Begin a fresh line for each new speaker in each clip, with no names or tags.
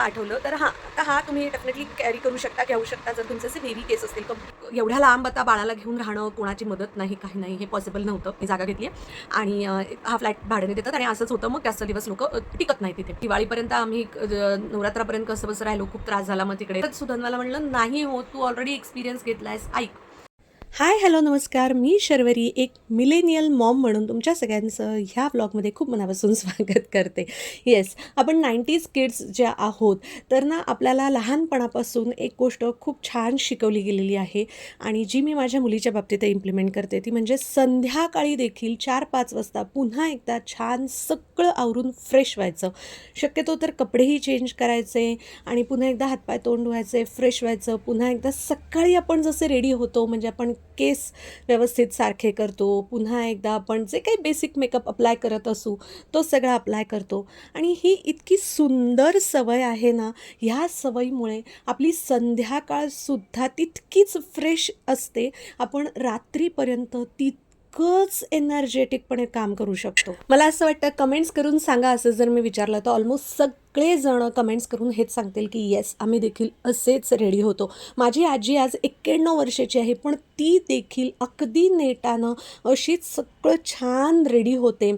आठवलं तर हां, आता हा तुम्ही डेफिनेटली कॅरी करू शकता, घेऊ शकता जर तुमचे असे बेबी केस असतील. एवढ्या लांब आता बाळाला घेऊन राहणं, कोणाची मदत नाही, काही नाही, हे पॉसिबल नव्हतं. मी जागा घेतली आहे आणि हा फ्लॅट भाड्याने देतात आणि असंच होतं. मग जास्त दिवस लोकं टिकत नाही तिथे. दिवाळीपर्यंत आम्ही नवरात्रापर्यंत कसंबसं राहिलो. खूप त्रास झाला मग तिकडे. तर सुधन्वाला म्हणलं, "नाही हो, तू ऑलरेडी एक्सपिरियन्स घेतलायस, ऐक." हाय, हॅलो, नमस्कार. मी शर्वरी, एक मिलेनियल मॉम म्हणून तुमच्या सगळ्यांचं ह्या ब्लॉगमध्ये खूप मनापासून स्वागत करते. येस, आपण 90s किड्स ज्या आहोत, तर ना आपल्याला लहानपणापासून एक गोष्ट खूप छान शिकवली गेलेली आहे आणि जी मी माझ्या मुलीच्या बाबतीत इम्प्लिमेंट करते, ती म्हणजे संध्याकाळी देखील 4-5 वाजता पुन्हा एकदा छान सगळं आवरून फ्रेश व्हायचं. शक्यतो तर कपडेही चेंज करायचे आणि पुन्हा एकदा हातपाय तोंड धुवायचे, फ्रेश व्हायचं. पुन्हा एकदा सकाळी आपण जसे रेडी होतो, म्हणजे आपण केस व्यवस्थित सारखे करतो, पुन्हा एकदा आपण जे काही बेसिक मेकअप अप्लाय करत असू तो सगळा अप्लाय करतो आणि ही इतकी सुंदर सवय आहे ना. ह्या सवयीमुळे आपली संध्याकाळसुद्धा तितकीच फ्रेश असते. आपण रात्रीपर्यंत तितकंच एनर्जेटिकपणे काम करू शकतो. मला असं वाटतं, कमेंट्स करून सांगा. असं जर मी विचारलं तर ऑलमोस्ट सगळेजण कमेंट्स करून हेच सांगतील की येस, आम्ही देखील असेच रेडी होतो. माझी आजी आज 91 वर्षाची आहे, पण ती देखील अगदी नेटानं अशीच सगळं छान रेडी होते.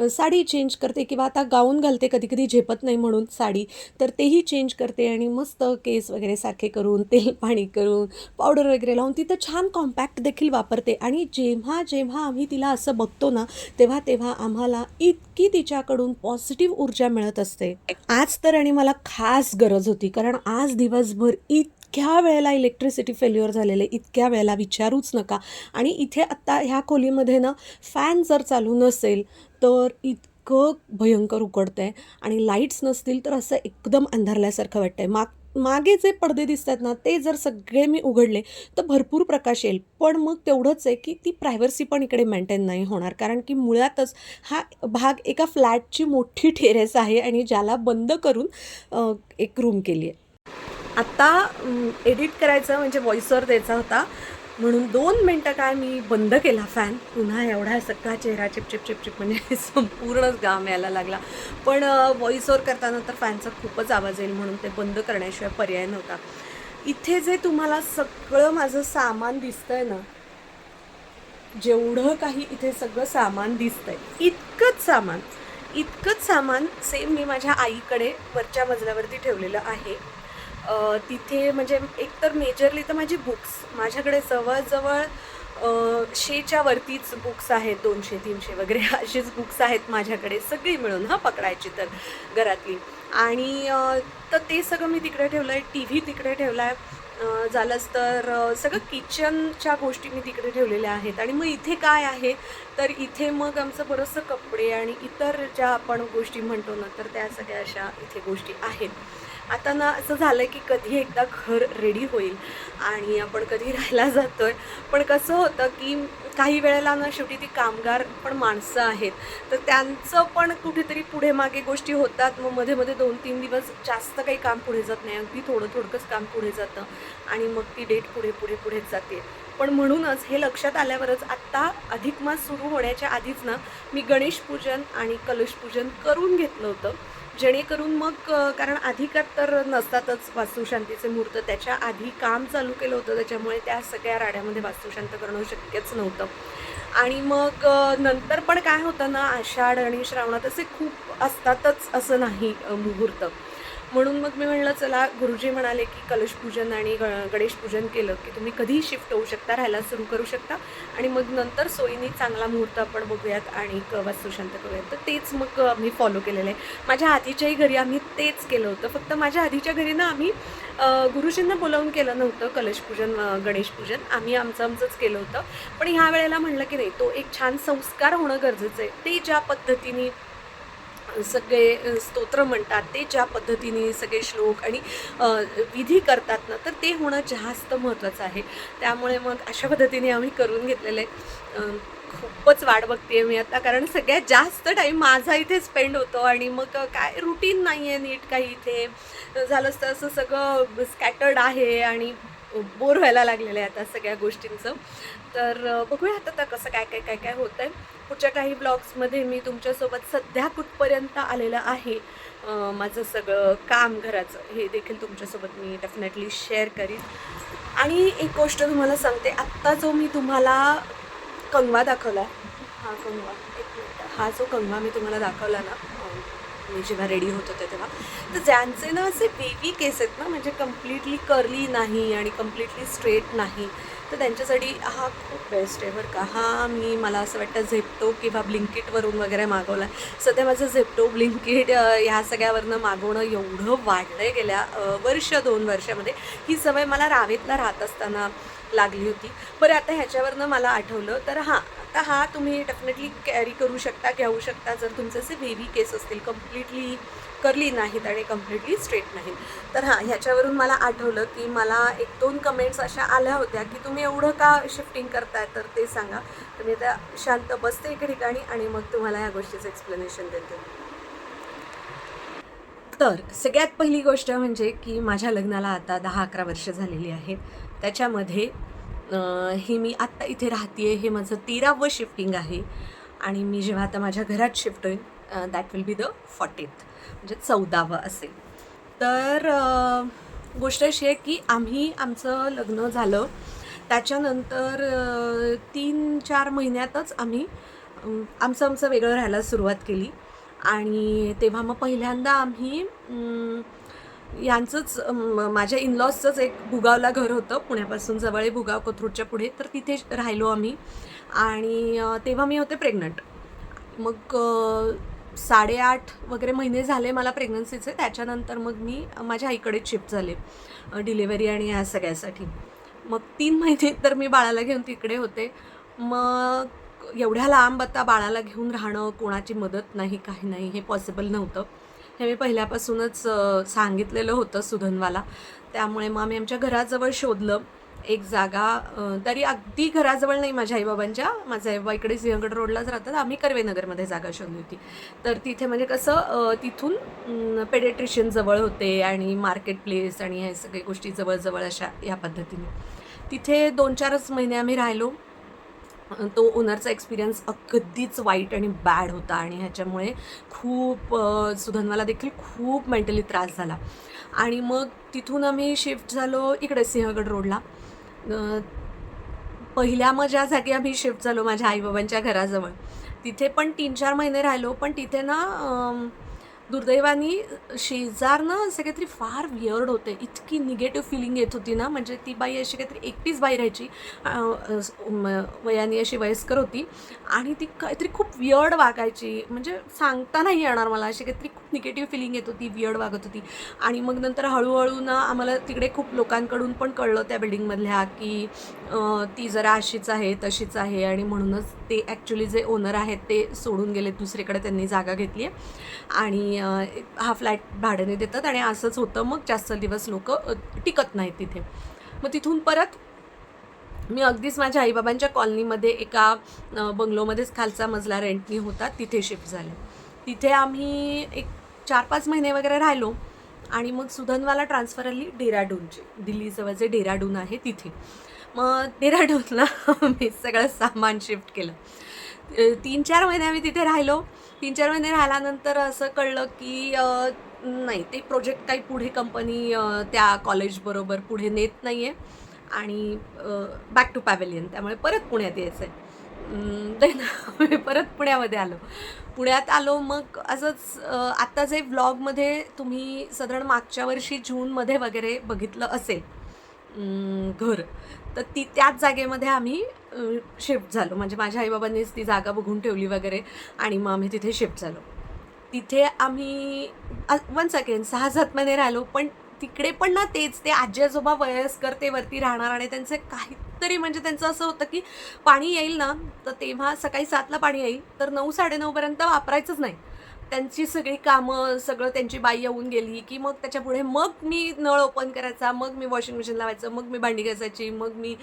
साडी चेंज करते किंवा आता गाऊन घालते, कधी कधी झेपत नाही म्हणून साडी, तर तेही चेंज करते आणि मस्त केस वगैरे सारखे करून, तेल पाणी करून, पावडर वगैरे लावून तिथं छान कॉम्पॅक्ट देखील वापरते. आणि जेव्हा जेव्हा आम्ही तिला असं बघतो ना, तेव्हा तेव्हा आम्हाला इतकी तिच्याकडून पॉझिटिव्ह ऊर्जा मिळत असते. आज तर आणि मला खास गरज होती, कारण आज दिवसभर इतक्या वेळेला इलेक्ट्रिसिटी फेल्युअर झालेले, इतक्या वेळेला विचारूच नका. आणि इथे आत्ता ह्या खोलीमध्ये ना फॅन जर चालू नसेल तर इतकं भयंकर उकडतं आहे आणि लाईट्स नसतील तर असं एकदम अंधारल्यासारखं वाटतं आहे. मागे जे पडदे दिसत आहेत ना, ते जर सगळे मी उघडले तर भरपूर प्रकाश येईल, पण मग तेवढंच आहे की ती प्रायव्हसी पण इकडे मेंटेन नाही होणार, कारण की मुळातच हा भाग एका फ्लॅटची मोठी टेरेस आहे आणि ज्याला बंद करून एक रूम केली आहे. आत्ता एडिट करायचं म्हणजे व्हॉइसवर द्यायचा होता, म्हणून 2 मिनटं काय मी बंद केला फॅन. पुन्हा एवढा सगळा चेहरा चिपचिप चिपचिप म्हणजे संपूर्णच घाम यायला लागला. पण व्हॉइसवर करताना तर फॅनचा खूपच आवाज येईल म्हणून ते बंद करण्याशिवाय पर्याय नव्हता. इथे जे तुम्हाला सगळं माझं सामान दिसतंय ना, जेवढं काही इथे सगळं सामान दिसतंय, इतकंच सामान सेम मी माझ्या आईकडे वरच्या मजल्यावरती ठेवलेलं आहे. तिथे म्हणजे एकतर मेजरली तर माझी बुक्स माझ्याकडे जवळजवळ 100च्या वरतीच बुक्स आहेत. 200-300 वगैरे अशीच बुक्स आहेत माझ्याकडे, सगळी मिळून हां पकडायची तर घरातली. आणि तर ते सगळं मी तिकडे ठेवलं आहे. टी व्ही तिकडे ठेवला आहे. झालंच तर सगळं किचनच्या गोष्टी मी तिकडे ठेवलेल्या आहेत. आणि मग इथे काय आहे, तर इथे मग आमचं बरंचसं कपडे आणि इतर ज्या आपण गोष्टी म्हणतो ना, तर त्या सगळ्या अशा इथे गोष्टी आहेत. आता ना असं झालं की कधी एकदा घर रेडी होईल आणि आपण कधी राहायला जातोय. पण कसं होतं की काही वेळेला ना शेवटी ती कामगार पण माणसं आहेत, तर त्यांचं पण कुठेतरी पुढे मागे गोष्टी होतात. मग मध्ये मध्ये 2-3 दिवस जास्त काही काम पुढे जात नाही, अगदी थोडं थोडकंच काम पुढे जातं आणि मग ती डेट पुढे पुढे पुढेच जाते. पण म्हणूनच हे लक्षात आल्यावरच आत्ता अधिक मास सुरू होण्याच्या आधीच ना मी गणेश पूजन आणि कलश पूजन करून घेतलं होतं, जेणेकरून मग कारण अधिकात तर नसतातच वास्तुशांतीचे मुहूर्त. त्याच्या आधी काम चालू केलं होतं, त्याच्यामुळे त्या सगळ्या राड्यामध्ये वास्तुशांत करणं शक्यच नव्हतं. आणि मग नंतर पण काय होतं ना, आषाढ आणि श्रावणात असे खूप असतातच असं नाही मुहूर्त. म्हणून मग मी म्हणलं चला, गुरुजी म्हणाले की कलशपूजन आणि गणेश पूजन केलं की तुम्ही कधीही शिफ्ट होऊ शकता, राहायला सुरू करू शकता आणि मग नंतर सोयीने चांगला मुहूर्त आपण बघूयात आणि वास्तुशांत करूयात. तर तेच मग मी फॉलो केलेलं आहे. माझ्या आधीच्याही घरी आम्ही तेच केलं होतं. फक्त माझ्या आधीच्या घरी ना आम्ही गुरुजींना बोलावून केलं नव्हतं कलशपूजन, गणेश पूजन. आम्ही आमचंच केलं होतं. पण ह्या वेळेला म्हणलं की नाही, तो एक छान संस्कार होणं गरजेचं आहे. ते ज्या पद्धतीने सगळे स्तोत्र म्हणतात, ते ज्या पद्धतीने सगळे श्लोक आणि विधी करतात ना, तर ते होणं जास्त महत्त्वाचं आहे. त्यामुळे मग अशा पद्धतीने आम्ही करून घेतलेलं आहे. खूपच वाट बघते मी आता, कारण सगळ्यात जास्त टाईम माझा इथे स्पेंड होतो आणि मग काय रुटीन नाही आहे नीट काही इथे. झालंच तर असं सगळं स्कॅटर्ड आहे आणि बोर व्हायला लागलेलं आहे आता सगळ्या गोष्टींचं. तर बघूया आता कसं काय काय काय काय होतं आहे. पुढच्या काही ब्लॉग्समध्ये मी तुमच्यासोबत सध्या कुठपर्यंत आलेलं आहे माझं सगळं काम घराचं हे देखील तुमच्यासोबत मी डेफिनेटली शेअर करीन. आणि एक गोष्ट तुम्हाला सांगते, आत्ता जो मी तुम्हाला कंगवा दाखवला, हा कंगवा, एक मिनिट, हा जो कंगवा मी तुम्हाला दाखवला ना, मी जेव्हा रेडी होत होते तेव्हा, तर ज्यांचे ना असे वेवी केस आहेत ना, म्हणजे कम्प्लिटली कर्ली नाही आणि कम्प्लिटली स्ट्रेट नाही, तर त्यांच्यासाठी हा खूप बेस्ट आहे बरं का. हा मला असं वाटतं झेप्टो किंवा ब्लिंकिटवरून वगैरे मागवला आहे. सध्या माझं झेप्टो, ब्लिंकिट ह्या सगळ्यावरनं मागवणं एवढं वाढलं आहे गेल्या 1-2 वर्षामध्ये. ही सवय मला रावेतला राहत असताना लागली होती. बरं, आता ह्याच्यावरनं मला आठवलं, तर आता हा तुम्ही डेफिनेटली कॅरी करू शकता, घेऊ शकता जर तुमचे असे वेवी केस असतील, कम्प्लिटली कर्ली नाहीत आणि कम्प्लिटली स्ट्रेट नाहीत. तर ह्याच्यावरून मला आठवलं की मला 1-2 कमेंट्स अशा आल्या होत्या की तुम्ही एवढं का शिफ्टिंग करताय, तर ते सांगा. तर मी आता शांत बसते एका ठिकाणी आणि मग तुम्हाला ह्या गोष्टीचं एक्सप्लेनेशन देते. तर सगळ्यात पहिली गोष्ट म्हणजे की माझ्या लग्नाला आता 10-11 वर्ष झालेली आहेत. त्याच्यामध्ये हे मी आत्ता इथे राहते आहे, हे माझं 13वं शिफ्टिंग आहे. आणि मी जेव्हा आता माझ्या घरात शिफ्ट होईन, that will be the 40th, म्हणजे 14वं असेल. तर गोष्ट अशी आहे की आमचं लग्न झालं त्याच्यानंतर 3-4 महिन्यातच आम्ही आमचं वेगळं राहायला सुरुवात केली. आणि तेव्हा मग पहिल्यांदा आम्ही यांचंच माझ्या इनलॉजचंच एक भुगावला घर होतं, पुण्यापासून जवळ आहे, भुगाव कोथरूडच्या पुढे. तर तिथे राहिलो आम्ही. आणि तेव्हा मी होते प्रेग्नंट. मग 8.5 वगैरे महिने झाले मला प्रेग्नन्सीचे. त्याच्यानंतर मग मी माझ्या आईकडेच शिफ्ट झाले डिलेवरी आणि ह्या सगळ्यासाठी. मग 3 महिने तर मी बाळाला घेऊन तिकडे होते. मग एवढ्या लांब आता बाळाला घेऊन राहणं, कोणाची मदत नाही, काही नाही, हे पॉसिबल नव्हतं. हे मी पहिल्यापासूनच सांगितलेलं होतं सुधनवाला. त्यामुळे मग आम्ही आमच्या घराजवळ शोधलं एक जागा, तरी अगदी घराजवळ नाही माझ्या आईबाबांच्या. माझे आईबाबा इकडे सिंहगड रोडलाच राहतात. आम्ही कर्वेनगरमध्ये जागा शोधली होती. तर तिथे म्हणजे कसं तिथून पेडिट्रिशियन जवळ होते आणि मार्केट प्लेस आणि ह्या सगळ्या गोष्टी जवळजवळ अशा या पद्धतीने. तिथे 2-4च महिने आम्ही राहिलो. तो ओनरचा एक्सपिरियन्स अगदीच वाईट आणि बॅड होता आणि ह्याच्यामुळे खूप सुधन्वाला देखील खूप मेंटली त्रास झाला. आणि मग तिथून आम्ही शिफ्ट झालो इकडे सिंहगड रोडला. पहिल्या मग ज्या जागी आम्ही शिफ्ट झालो माझ्या आईबाबांच्या घराजवळ, तिथे पण 3-4 महिने राहिलो. पण तिथे ना दुर्दैवाने शेजारनं असे काहीतरी फार वियर्ड होते. इतकी निगेटिव्ह फिलिंग येत होती ना, म्हणजे ती बाई अशी काहीतरी एकटीच बाई राहायची, वयाने अशी वयस्कर होती आणि ती काहीतरी खूप वियर्ड वागायची. म्हणजे सांगता नाही येणार मला, अशी काहीतरी खूप निगेटिव्ह फिलिंग येत होती, वियर्ड वागत होती. आणि मग नंतर हळूहळू ना आम्हाला तिकडे खूप लोकांकडून पण कळलं त्या बिल्डिंगमधल्या की ती जरा अशीच आहे, तशीच आहे. आणि म्हणूनच ते ॲक्च्युली जे ओनर आहेत ते सोडून गेले, दुसरीकडे त्यांनी जागा घेतली आहे आणि हा फ्लॅट भाड्याने देतात. आणि असंच होतं, मग जास्त दिवस लोक टिकत नाहीत तिथे. मग तिथून परत मी अगदीच माझ्या आईबाबांच्या कॉलनीमध्ये एका बंगलोमध्येच खालचा मजला रेंटनी होता, तिथे शिफ्ट झाले. तिथे आम्ही एक 4-5 महिने वगैरे राहिलो. आणि मग सुधनवाला ट्रान्सफर आली डेहराडूनची, दिल्लीजवळ जे डेहराडून आहे तिथे. मग डेहराडूनला मी सगळं सामान शिफ्ट केलं. 3-4 महिने आम्ही तिथे राहिलो. 3-4 महिने राहिल्यानंतर असं कळलं की नाही, ते प्रोजेक्ट काही पुढे कंपनी त्या कॉलेजबरोबर पुढे नेत नाही आहे आणि बॅक टू पॅव्हेलियन, त्यामुळे परत पुण्यात यायचं आहे. देन आम्ही परत पुण्यामध्ये आलो. पुण्यात आलो मग असंच आत्ता जे व्लॉगमध्ये तुम्ही साधारण मागच्या वर्षी जूनमध्ये वगैरे बघितलं असेल घर, तर त्याच जागेमध्ये आम्ही शिफ्ट झालो. म्हणजे माझ्या आईबाबांनीच ती जागा बघून ठेवली वगैरे आणि मग आम्ही तिथे शिफ्ट झालो. तिथे आम्ही वन्स अगेन 6-7 महिने राहिलो. पण तिकडे पण ना तेच, ते आजी आजोबा वयस्कर, ते वरती राहणार आणि त्यांचं काहीतरी, म्हणजे त्यांचं असं होतं की पाणी येईल ना, तर तेव्हा सकाळी 7ला पाणी येईल, तर 9-9:30पर्यंत वापरायचंच नाही. त्यांची सगळी कामं, सगळं त्यांची बाई येऊन गेली की मग त्याच्यापुढे मग मी नळ ओपन करायचा, मग मी वॉशिंग मशीन लावायचं, मग मी भांडी घासायची, मग मी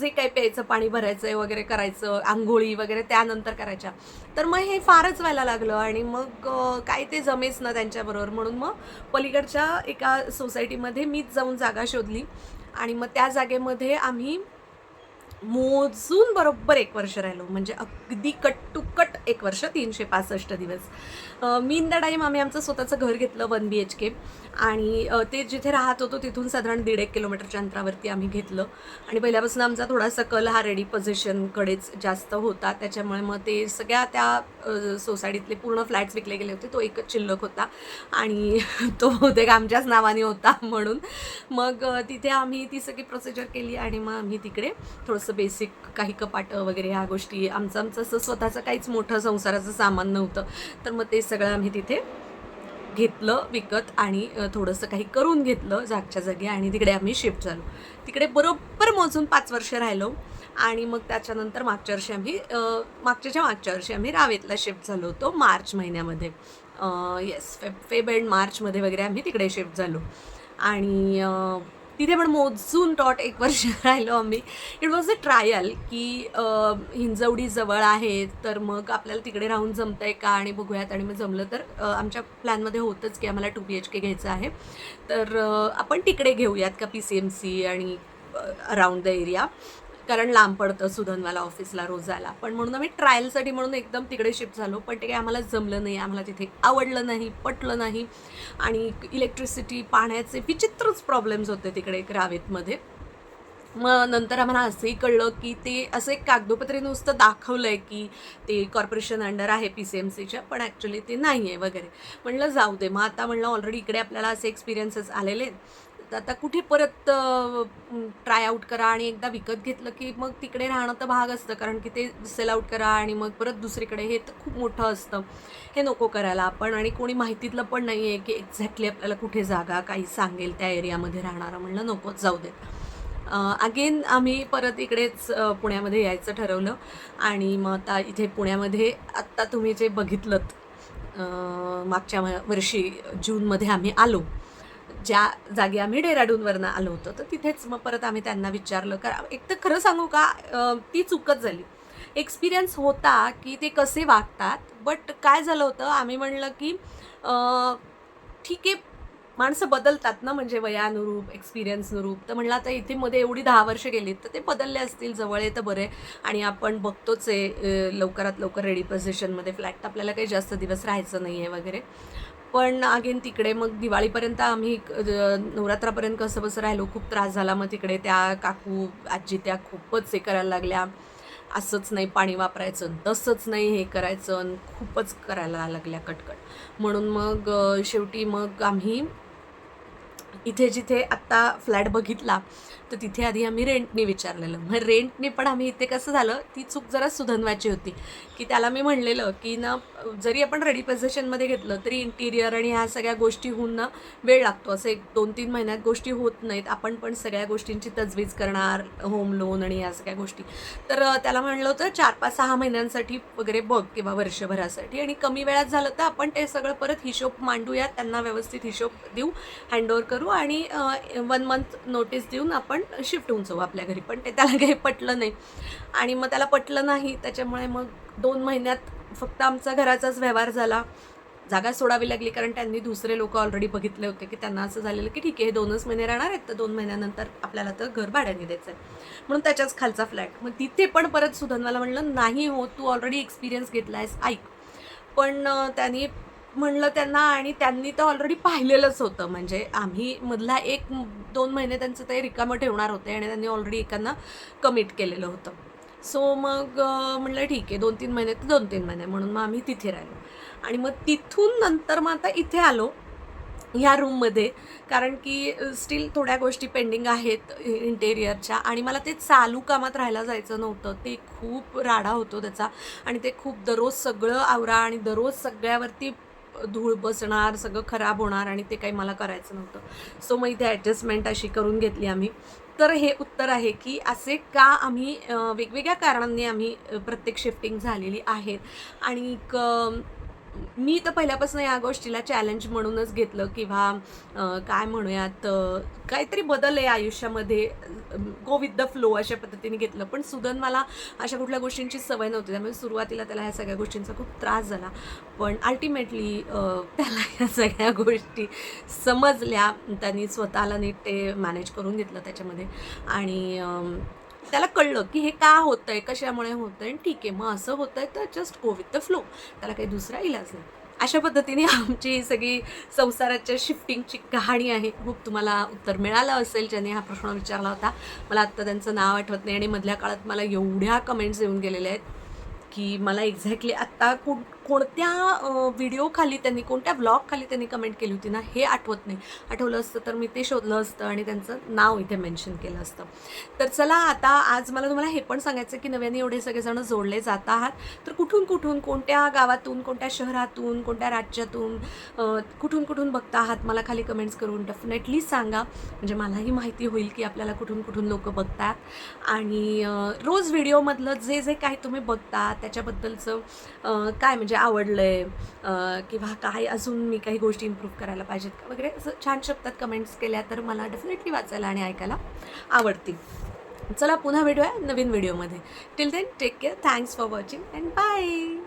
जे काही प्यायचं पाणी भरायचं आहे वगैरे करायचं, आंघोळी वगैरे त्यानंतर करायच्या. तर मग हे फारच व्हायला लागलं आणि मग काय ते जमेच ना त्यांच्याबरोबर. म्हणून मग पलीकडच्या एका सोसायटीमध्ये मीच जाऊन जागा शोधली आणि मग त्या जागेमध्ये आम्ही मोजून बरोबर 1 वर्ष राहिलो, म्हणजे अगदी कट टू कट 1 वर्ष 365 दिवस. मी इन द टाईम आम्ही आमचं स्वतःचं घर घेतलं 1 BHK आणि ते जिथे राहत होतो तिथून साधारण 1.5 किलोमीटरच्या अंतरावरती आम्ही घेतलं आणि पहिल्यापासून आमचा थोडासा कल हा रेडी पोझिशनकडेच जास्त होता. त्याच्यामुळे मग ते सगळ्या त्या सोसायटीतले पूर्ण फ्लॅट्स विकले गेले होते. तो एकच शिल्लक होता आणि तो बहुतेक आमच्याच नावाने होता म्हणून मग तिथे आम्ही ती सगळी प्रोसिजर केली आणि मग आम्ही तिकडे थोडंसं बेसिक काही कपाटं वगैरे ह्या गोष्टी आमचं असं स्वतःचं काहीच मोठं संसाराचं सामान नव्हतं, तर मग ते सगळं आम्ही तिथे घेतलं विकत आणि थोडंसं काही करून घेतलं जागच्या जागी आणि तिकडे आम्ही शिफ्ट झालो. तिकडे बरोबर मोजून 5 वर्ष राहिलो आणि मग त्याच्यानंतर मागच्या वर्षी आम्ही रावेतला शिफ्ट झालो होतो मार्च महिन्यामध्ये. येस, फेब एंड मार्चमध्ये वगैरे आम्ही तिकडे शिफ्ट झालो आणि तिथे पण मोजून 1 वर्ष राहिलो आम्ही. इट वॉज अ ट्रायल की हिंजवडी जवळ आहे तर मग आपल्याला तिकडे राहून जमतं आहे का आणि बघूयात. आणि मग जमलं तर आमच्या प्लॅनमध्ये होतंच की आम्हाला 2 BHK घ्यायचं आहे, तर आपण तिकडे घेऊयात का PCMC आणि अराउंड द एरिया, कारण लांब पडतं सुधनवाला ऑफिसला रोज जायला. पण म्हणून आम्ही ट्रायलसाठी म्हणून एकदम तिकडे शिफ्ट झालो, पण ते काही आम्हाला जमलं नाही, आम्हाला तिथे आवडलं नाही, पटलं नाही आणि इलेक्ट्रिसिटी पाण्याचे विचित्रच प्रॉब्लेम्स होते तिकडे रावेतमध्ये. मग नंतर आम्हाला असंही कळलं की ते असं एक कागदोपत्री नुसतं दाखवलं आहे की ते कॉर्पोरेशन अंडर आहे PCMCच्या, पण ॲक्च्युली ते नाही आहे वगैरे. म्हणलं जाऊ दे, मग आता म्हणलं ऑलरेडी इकडे आपल्याला असे एक्सपिरियन्सेस आलेले आहेत, तर आता कुठे परत ट्राय आऊट करा आणि एकदा विकत घेतलं की मग तिकडे राहणं तर भाग असतं, कारण की ते सेल आऊट करा आणि मग परत दुसरीकडे, हे तर खूप मोठं असतं, हे नको करायला आपण. आणि कोणी माहितीतलं पण नाही आहे की एक्झॅक्टली आपल्याला कुठे जागा काही सांगेल त्या एरियामध्ये राहणारं. म्हणलं नकोच, जाऊ देत. अगेन आम्ही परत इकडेच पुण्यामध्ये यायचं ठरवलं आणि मग आता इथे पुण्यामध्ये आत्ता तुम्ही जे बघितलंत मागच्या वर्षी जूनमध्ये आम्ही आलो, ज्या जागी आम्ही डेहराडूनवरनं आलो होतो, तर तिथेच मग परत आम्ही त्यांना विचारलं. कारण एक तर खरं सांगू का, ती चूकच झाली. एक्सपिरियन्स होता की ते कसे वागतात, बट काय झालं होतं, आम्ही म्हणलं की ठीक आहे, माणसं बदलतात ना, म्हणजे वयानुरूप, एक्सपिरियन्सनुरूप. तर म्हणलं आता इथे मध्ये एवढी 10 वर्ष गेलीत तर ते बदलले असतील, जवळ आहे तर बरे. आणि आपण बघतोच आहे लवकरात लवकर रेडी पोझिशनमध्ये फ्लॅट, तर आपल्याला काही जास्त दिवस राहायचं नाही आहे वगैरे. पण अगेन तिकडे मग दिवाळीपर्यंत आम्ही नवरात्रापर्यंत कसं बसं राहिलो, खूप त्रास झाला. मग तिकडे त्या काकू आजी त्या खूपच हे करायला लागल्या, असंच नाही पाणी वापरायचं, तसंच नाही हे करायचं, खूपच करायला लागल्या कटकट. म्हणून मग शेवटी मग आम्ही इथे जिथे आत्ता फ्लॅट बघितला तर तिथे आधी आम्ही रेंटने विचारलेलं. मग रेंटने पण आम्ही इथे कसं झालं, ती चूक जरा सुधनवायची होती की त्याला मी म्हणलेलं की ना, जरी आपण रेडी पोझिशनमध्ये घेतलं तरी इंटिरियर आणि ह्या सगळ्या गोष्टी होऊन ना वेळ लागतो. असं 1-2-3 महिन्यात गोष्टी होत नाहीत. आपण पण सगळ्या गोष्टींची तजवीज करणार, होम लोन आणि ह्या सगळ्या गोष्टी. तर त्याला म्हणलं होतं 4-5-6 महिन्यांसाठी वगैरे बघ किंवा वर्षभरासाठी, आणि कमी वेळात झालं तर आपण ते सगळं परत हिशोब मांडूयात, त्यांना व्यवस्थित हिशोब देऊ, हँडओव्हर करू आणि 1 मंथ नोटीस देऊन आपण शिफ्ट होऊन जाऊ आपल्या घरी. पण ते त्याला काही पटलं नाही आणि मग त्याला पटलं नाही, त्याच्यामुळे मग 2 महिन्यात फक्त आमचा घराचाच व्यवहार झाला. जागा सोडावी लागली, कारण त्यांनी दुसरे लोक ऑलरेडी बघितले होते की त्यांना असं झालेलं की ठीक आहे, हे 2च महिने राहणार आहेत, तर 2 महिन्यानंतर आपल्याला तर घर भाड्याने द्यायचं आहे, म्हणून त्याच्याच खालचा फ्लॅट. मग तिथे पण परत सुधनवाला म्हणलं नाही हो, तू ऑलरेडी एक्सपिरियन्स घेतला आहेस, ऐक. पण त्यांनी म्हणलं त्यांना, आणि त्यांनी तर ऑलरेडी पाहिलेलंच होतं, म्हणजे आम्ही मधला 1-2 महिने त्यांचं ते रिकामं ठेवणार होते आणि त्यांनी ऑलरेडी एकांना कमिट केलेलं होतं. सो मग म्हणलं ठीक आहे, 2-3 महिने तर 2-3 महिने, म्हणून मग आम्ही तिथे राहिलो. आणि मग तिथून नंतर मग आता इथे आलो ह्या रूममध्ये, कारण की स्टील थोड्या गोष्टी पेंडिंग आहेत इंटेरियरच्या, आणि मला ते चालू कामात राहायला जायचं नव्हतं. ते खूप राडा होतो त्याचा, आणि ते खूप दररोज सगळं आवरा आणि दररोज सगळ्यावरती धूळ बसणार, सगळं खराब होणार, आणि ते काही मला करायचं नव्हतं. सो मग इथे ॲडजस्टमेंट अशी करून घेतली आम्ही. तर हे उत्तर आहे की असे का आम्ही वेगवेगळ्या कारणांनी आम्ही प्रत्येक शिफ्टिंग झालेली आहेत. आणि मी तर पहिल्यापासून या गोष्टीला चॅलेंज म्हणूनच घेतलं, किंवा काय म्हणूयात, काहीतरी बदल आहे आयुष्यामध्ये, गो विथ द फ्लो अशा पद्धतीने घेतलं. पण सुदन मला अशा कुठल्या गोष्टींची सवय नव्हती, त्यामुळे सुरुवातीला त्याला ह्या सगळ्या गोष्टींचा खूप त्रास झाला. पण अल्टिमेटली त्याला ह्या सगळ्या गोष्टी समजल्या, त्यांनी स्वतःला नीट ते मॅनेज करून घेतलं त्याच्यामध्ये. आणि त्याला कळलं की हे का होतं आहे, कशामुळे होतं आहे, ठीक आहे मग असं होतं आहे तर just go with the flow, त्याला काही दुसरा इलाज नाही. अशा पद्धतीने आमची ही सगळी संसाराच्या शिफ्टिंगची कहाणी आहे. खूप तुम्हाला उत्तर मिळालं असेल ज्याने हा प्रश्न विचारला होता. मला आत्ता त्यांचं नाव आठवत नाही आणि मधल्या काळात मला एवढ्या कमेंट्स येऊन गेलेल्या आहेत की मला एक्झॅक्टली आत्ता कोणत्या व्हिडिओखाली त्यांनी, कोणत्या ब्लॉगखाली त्यांनी कमेंट केली होती ना हे आठवत नाही. आठवलं असतं तर मी ते शोधलं असतं आणि त्यांचं नाव इथे मेन्शन केलं असतं. तर चला आता आज मला तुम्हाला हे पण सांगायचं की नव्याने एवढे सगळेजण जोडले जात आहात, तर कुठून कुठून, कोणत्या गावातून, कोणत्या शहरातून, कोणत्या राज्यातून, कुठून कुठून बघता आहात मला खाली कमेंट्स करून डेफिनेटली सांगा. म्हणजे मलाही माहिती होईल की आपल्याला कुठून कुठून लोकं बघतात. आणि रोज व्हिडिओमधलं जे जे काही तुम्ही बघता त्याच्याबद्दलचं काय म्हणजे आवडलं आहे किंवा काय अजून मी काही गोष्टी इम्प्रूव्ह करायला पाहिजेत का वगैरे असं छान शब्दात कमेंट्स केल्या तर मला डेफिनेटली वाचायला आणि ऐकायला आवडतील. चला पुन्हा भेटूया नवीन व्हिडिओमध्ये. Till then take care, thanks for watching and bye.